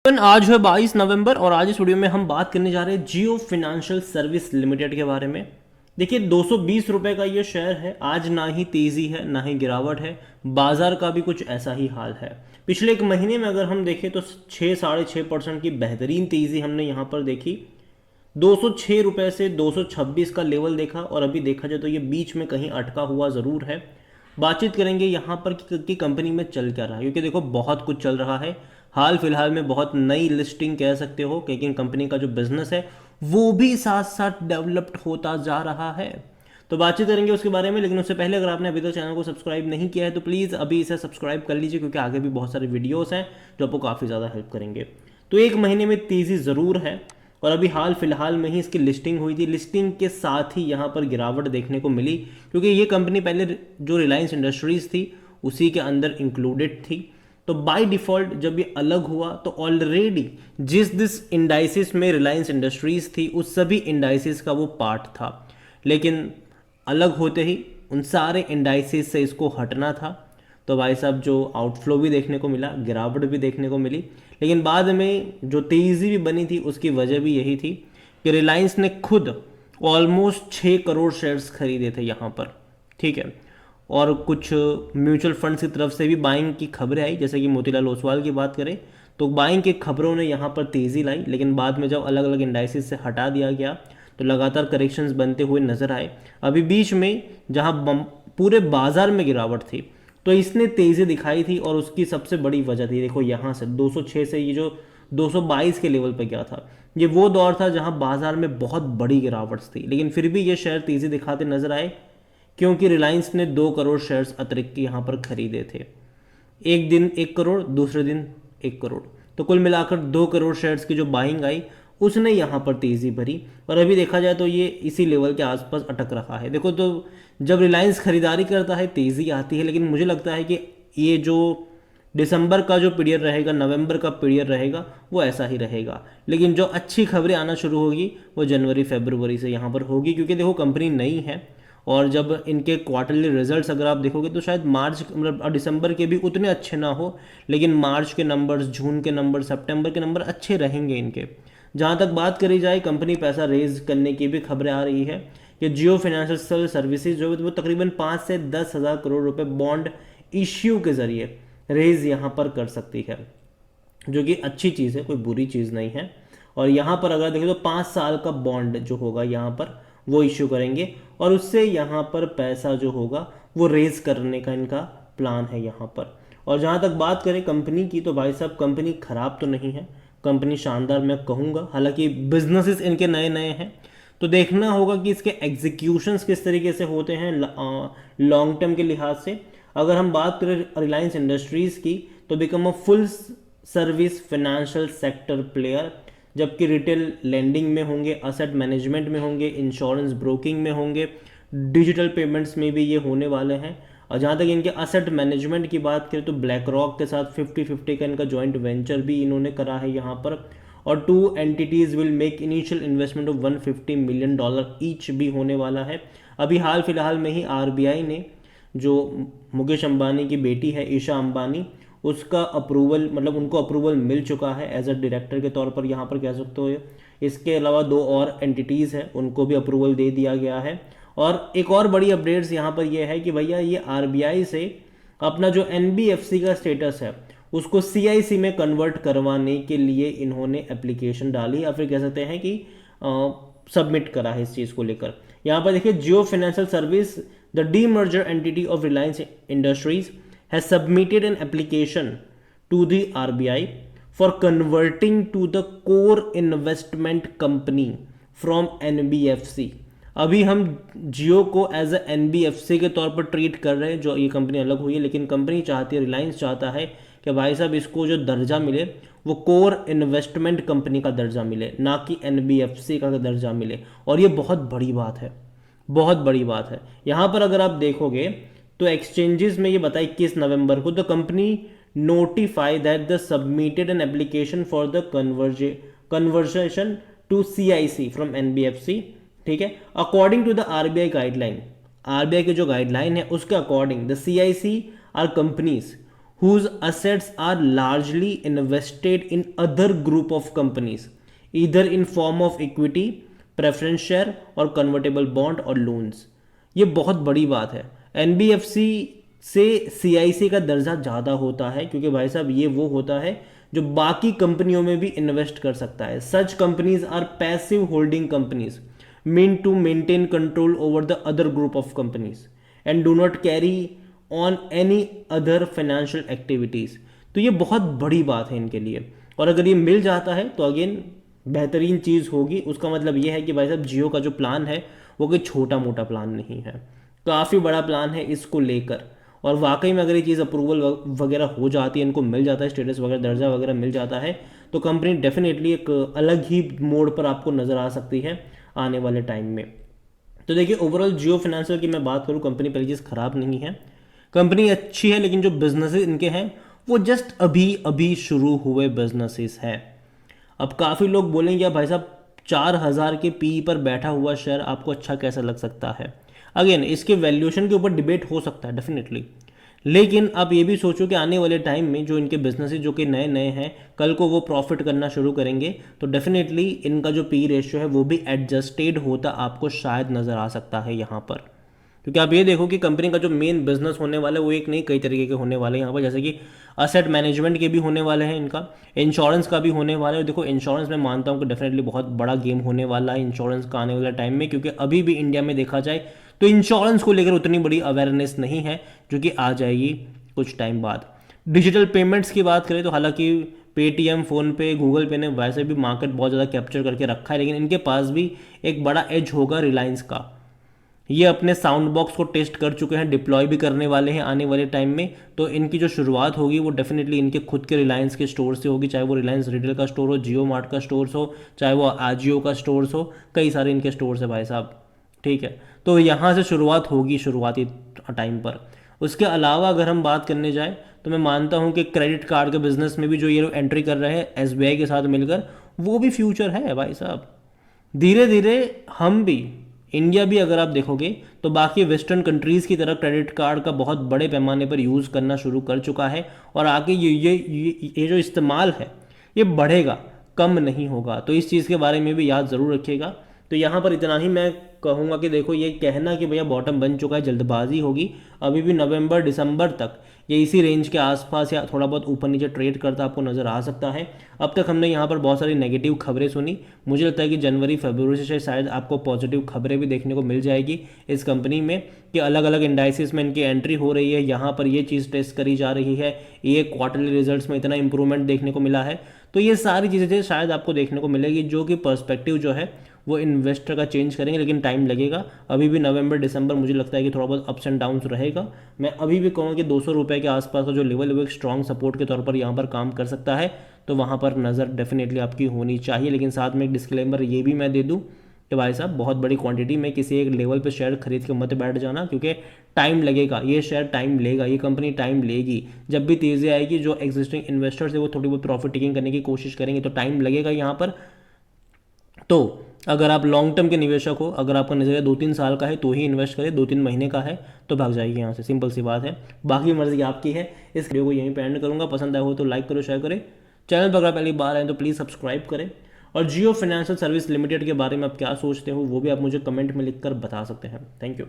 आज है 22 नवंबर और आज इस वीडियो में हम बात करने जा रहे हैं जियो फाइनेंशियल सर्विस लिमिटेड के बारे में। देखिए 220 रुपए का ये शेयर है। आज ना ही तेजी है ना ही गिरावट है, बाजार का भी कुछ ऐसा ही हाल है। पिछले एक महीने में अगर हम देखें तो 6-6.5% की बेहतरीन तेजी हमने यहाँ पर देखी। 206 रुपए से 226 का लेवल देखा और अभी देखा जाए तो ये बीच में कहीं अटका हुआ ज़रूर है। बातचीत करेंगे यहाँ पर कि कंपनी में चल क्या रहा है, क्योंकि देखो बहुत कुछ चल रहा है। हाल फिलहाल में बहुत नई लिस्टिंग कह सकते हो, लेकिन कंपनी का जो बिजनेस है वो भी साथ साथ डेवलप्ड होता जा रहा है। तो बातचीत करेंगे उसके बारे में, लेकिन उससे पहले अगर आपने अभी तक चैनल को सब्सक्राइब नहीं किया है तो प्लीज़ अभी इसे सब्सक्राइब कर लीजिए, क्योंकि आगे भी बहुत सारे वीडियोस हैं जो आपको काफ़ी ज़्यादा हेल्प करेंगे। तो एक महीने में तेज़ी ज़रूर है और अभी हाल फिलहाल में ही इसकी लिस्टिंग हुई थी। लिस्टिंग के साथ ही यहाँ पर गिरावट देखने को मिली, क्योंकि ये कंपनी पहले जो रिलायंस इंडस्ट्रीज़ थी उसी के अंदर इंक्लूडेड थी। तो बाय डिफ़ॉल्ट जब ये अलग हुआ तो ऑलरेडी जिस इंडाइसिस में रिलायंस इंडस्ट्रीज़ थी उस सभी इंडाइसिस का वो पार्ट था, लेकिन अलग होते ही उन सारे इंडाइसिस से इसको हटना था। तो भाई साहब जो आउटफ्लो भी देखने को मिला, गिरावट भी देखने को मिली, लेकिन बाद में जो तेज़ी भी बनी थी उसकी वजह भी यही थी कि रिलायंस ने खुद ऑलमोस्ट 6 करोड़ शेयर्स खरीदे थे यहाँ पर, ठीक है। और कुछ म्यूचुअल फंड्स की तरफ से भी बाइंग की खबरें आई, जैसे कि मोतीलाल ओसवाल की बात करें तो बाइंग की खबरों ने यहाँ पर तेज़ी लाई, लेकिन बाद में जब अलग अलग इंडाइसिस से हटा दिया गया तो लगातार करेक्शंस बनते हुए नजर आए। अभी बीच में जहाँ पूरे बाजार में गिरावट थी तो इसने तेज़ी दिखाई थी और उसकी सबसे बड़ी वजह थी, देखो यहाँ से 206 से ये जो 222 के लेवल पर गया था, ये वो दौर था जहाँ बाजार में बहुत बड़ी गिरावट थी, लेकिन फिर भी ये शेयर तेज़ी दिखाते नजर आए क्योंकि रिलायंस ने 2 करोड़ शेयर्स अतिरिक्त यहाँ पर खरीदे थे। एक दिन 1 करोड़, दूसरे दिन 1 करोड़, तो कुल मिलाकर 2 करोड़ शेयर्स की जो बाइंग आई उसने यहाँ पर तेज़ी भरी और अभी देखा जाए तो ये इसी लेवल के आसपास अटक रहा है। देखो तो जब रिलायंस खरीदारी करता है तेज़ी आती है, लेकिन मुझे लगता है कि ये जो दिसंबर का जो पीरियड रहेगा, नवंबर का पीरियड रहेगा, वो ऐसा ही रहेगा। लेकिन जो अच्छी खबरें आना शुरू होगी वो जनवरी फरवरी से यहाँ पर होगी, क्योंकि देखो कंपनी नई है और जब इनके क्वार्टरली रिजल्ट्स अगर आप देखोगे तो शायद मार्च मतलब दिसंबर के भी उतने अच्छे ना हो, लेकिन मार्च के नंबर्स, जून के नंबर, सितंबर के नंबर अच्छे रहेंगे इनके। जहाँ तक बात करी जाए कंपनी पैसा रेज करने की भी खबरें आ रही है कि जियो फाइनेंशियल सर्विसेज जो है वो तकरीबन 5 से 10 हज़ार करोड़ रुपए बॉन्ड इश्यू के जरिए रेज यहाँ पर कर सकती है, जो कि अच्छी चीज़ है, कोई बुरी चीज़ नहीं है। और यहाँ पर अगर देखें तो 5 साल का बॉन्ड जो होगा यहाँ पर वो इश्यू करेंगे और उससे यहाँ पर पैसा जो होगा वो रेज करने का इनका प्लान है यहाँ पर। और जहाँ तक बात करें कंपनी की तो भाई साहब कंपनी खराब तो नहीं है, कंपनी शानदार मैं कहूँगा। हालांकि बिजनेसेस इनके नए नए हैं तो देखना होगा कि इसके एग्जीक्यूशंस किस तरीके से होते हैं लॉन्ग टर्म के लिहाज से। अगर हम बात करें रिलायंस इंडस्ट्रीज़ की तो become a full service financial sector player, जबकि रिटेल लेंडिंग में होंगे, असेट मैनेजमेंट में होंगे, इंश्योरेंस ब्रोकिंग में होंगे, डिजिटल पेमेंट्स में भी ये होने वाले हैं। और जहाँ तक इनके असेट मैनेजमेंट की बात करें तो ब्लैक रॉक के साथ 50-50 का इनका जॉइंट वेंचर भी इन्होंने करा है यहाँ पर। और 2 entities will make initial investment of $150 million each भी होने वाला है। अभी हाल फिलहाल में ही आरबीआई ने जो मुकेश अंबानी की बेटी है ईशा अंबानी, उसका अप्रूवल मतलब उनको अप्रूवल मिल चुका है एज अ डायरेक्टर के तौर पर यहाँ पर कह सकते हो। इसके अलावा 2 और एंटिटीज़ हैं उनको भी अप्रूवल दे दिया गया है। और एक और बड़ी अपडेट्स यहाँ पर यह है कि भैया ये आरबीआई से अपना जो एनबीएफसी का स्टेटस है उसको सीआईसी में कन्वर्ट करवाने के लिए इन्होंने एप्लीकेशन डाली, या फिर कह सकते हैं कि सबमिट करा है इस चीज़ को लेकर। यहाँ पर देखिए Jio financial service the demerger entity of Reliance Industries has submitted an application to the RBI for converting to the core investment company from NBFC। अभी हम जियो को एज ए NBFC के तौर पर ट्रीट कर रहे हैं, जो ये कंपनी अलग हुई है, लेकिन कंपनी चाहती है, रिलायंस चाहता है कि भाई साहब इसको जो दर्जा मिले वो कोर इन्वेस्टमेंट कंपनी का दर्जा मिले, ना कि NBFC का दर्जा मिले। और ये बहुत बड़ी बात है, बहुत बड़ी बात है। यहाँ पर अगर आप देखोगे तो एक्सचेंजेस में ये बताया 21 नवंबर को the company notified that the submitted an application for the conversation to CIC from NBFC, ठीक है। According to the RBI guideline, RBI के जो गाइडलाइन है उसके according the CIC are companies whose assets are largely invested in other group of companies either in form of equity, preference share और convertible bond और loans। ये बहुत बड़ी बात है। एनबीएफसी से सीआईसी का दर्जा ज़्यादा होता है क्योंकि भाई साहब ये वो होता है जो बाकी कंपनियों में भी इन्वेस्ट कर सकता है। Such companies are passive holding companies mean to maintain control over the other group of companies and do not carry on any other financial activities. तो ये बहुत बड़ी बात है इनके लिए, और अगर ये मिल जाता है तो अगेन बेहतरीन चीज़ होगी। उसका मतलब ये है कि भाई साहब जियो का जो प्लान है वो कोई छोटा मोटा प्लान नहीं है, काफ़ी बड़ा प्लान है इसको लेकर। और वाकई में अगर ये चीज़ अप्रूवल वगैरह हो जाती है, इनको मिल जाता है स्टेटस वगैरह, दर्जा वगैरह मिल जाता है, तो कंपनी डेफिनेटली एक अलग ही मोड पर आपको नज़र आ सकती है आने वाले टाइम में। तो देखिए ओवरऑल जियो फाइनेंशियल की मैं बात करूँ, कंपनी पहली चीज़ ख़राब नहीं है, कंपनी अच्छी है, लेकिन जो बिजनेसेस इनके हैं वो जस्ट अभी अभी शुरू हुए बिजनेसेस हैं। अब काफ़ी लोग बोलेंगे भाई साहब 4000 के पी पर बैठा हुआ शेयर आपको अच्छा कैसा लग सकता है। अगेन इसके वैल्यूएशन के ऊपर डिबेट हो सकता है डेफिनेटली, लेकिन आप ये भी सोचो कि आने वाले टाइम में जो इनके बिजनेसेस जो कि नए नए हैं, कल को वो प्रॉफिट करना शुरू करेंगे तो डेफिनेटली इनका जो पी रेशियो है वो भी एडजस्टेड होता आपको शायद नज़र आ सकता है यहाँ पर। क्योंकि आप ये देखो कि कंपनी का जो मेन बिजनेस होने वाला है वो एक नहीं कई तरीके के होने वाले हैं यहाँ पर, जैसे कि असेट मैनेजमेंट के भी होने वाले हैं, इनका इंश्योरेंस का भी होने वाला है। देखो इंश्योरेंस में मानता हूँ कि डेफिनेटली बहुत बड़ा गेम होने वाला है इंश्योरेंस का आने वाले टाइम में, क्योंकि अभी भी इंडिया में देखा जाए तो इंश्योरेंस को लेकर उतनी बड़ी अवेयरनेस नहीं है, जो कि आ जाएगी कुछ टाइम बाद। डिजिटल पेमेंट्स की बात करें तो हालांकि पेटीएम, फ़ोनपे, गूगल पे ने वैसे भी मार्केट बहुत ज़्यादा कैप्चर करके रखा है, लेकिन इनके पास भी एक बड़ा एज होगा रिलायंस का। ये अपने साउंड बॉक्स को टेस्ट कर चुके हैं, डिप्लॉय भी करने वाले हैं आने वाले टाइम में, तो इनकी जो शुरुआत होगी वो डेफिनेटली इनके खुद के रिलायंस के स्टोर से होगी, चाहे वो रिलायंस रिटेल का स्टोर हो, जियो मार्ट का स्टोर्स हो, चाहे वो आजियो का स्टोर्स हो, कई सारे इनके स्टोर्स है भाई साहब, ठीक है। तो यहाँ से शुरुआत होगी शुरुआती टाइम पर। उसके अलावा अगर हम बात करने जाएँ तो मैं मानता हूँ कि क्रेडिट कार्ड के बिजनेस में भी जो ये एंट्री कर रहे हैं एसबीआई के साथ मिलकर, वो भी फ्यूचर है भाई साहब। धीरे धीरे हम भी, इंडिया भी अगर आप देखोगे तो बाकी वेस्टर्न कंट्रीज़ की तरह क्रेडिट कार्ड का बहुत बड़े पैमाने पर यूज़ करना शुरू कर चुका है, और आगे ये जो इस्तेमाल है ये बढ़ेगा, कम नहीं होगा। तो इस चीज़ के बारे में भी याद ज़रूर रखिएगा। तो यहाँ पर इतना ही मैं कहूँगा कि देखो ये कहना कि भैया बॉटम बन चुका है जल्दबाजी होगी, अभी भी नवंबर दिसंबर तक ये इसी रेंज के आसपास या थोड़ा बहुत ऊपर नीचे ट्रेड करता आपको नज़र आ सकता है। अब तक हमने यहाँ पर बहुत सारी नेगेटिव खबरें सुनी, मुझे लगता है कि जनवरी फरवरी से शायद आपको पॉजिटिव खबरें भी देखने को मिल जाएगी इस कंपनी में, कि अलग अलग इंडाइसिस में इनकी एंट्री हो रही है, यहाँ पर ये चीज़ टेस्ट करी जा रही है, ये क्वार्टरली रिजल्ट्स में इतना इंप्रूवमेंट देखने को मिला है। तो ये सारी चीज़ें शायद आपको देखने को मिलेगी, जो कि पर्सपेक्टिव जो है वो इन्वेस्टर का चेंज करेंगे, लेकिन टाइम लगेगा। अभी भी नवंबर दिसंबर मुझे लगता है कि थोड़ा बहुत अप्स एंड डाउन्स रहेगा। मैं अभी भी कहूँगा कि 200 रुपये के आसपास का जो लेवल है वो एक स्ट्रॉन्ग सपोर्ट के तौर पर यहाँ पर काम कर सकता है, तो वहाँ पर नज़र डेफिनेटली आपकी होनी चाहिए। लेकिन साथ में एक डिस्क्लेमर ये भी मैं दे दूँ कि भाई साहब बहुत बड़ी क्वांटिटी में किसी एक लेवल पे शेयर खरीद के मत बैठ जाना, क्योंकि टाइम लगेगा, ये शेयर टाइम लेगा, ये कंपनी टाइम लेगी। जब भी तेज़ी आएगी जो एग्जिस्टिंग इन्वेस्टर्स है वो थोड़ी बहुत प्रॉफिट टेकिंग करने की कोशिश करेंगे, तो टाइम लगेगा यहाँ पर। तो अगर आप लॉन्ग टर्म के निवेशक हो, अगर आपका नज़रिया 2-3 साल का है तो ही इन्वेस्ट करें, 2-3 महीने का है तो भाग जाइए यहाँ से, सिंपल सी बात है। बाकी मर्जी आपकी है। इस वीडियो को यहीं पे एंड करूँगा, पसंद आया हो तो लाइक करो, शेयर करें, चैनल पर अगर पहली बार आए तो प्लीज़ सब्सक्राइब करें, और जियो फाइनेंशियल सर्विस लिमिटेड के बारे में आप क्या सोचते हो वो भी आप मुझे कमेंट में लिखकर बता सकते हैं। Thank you.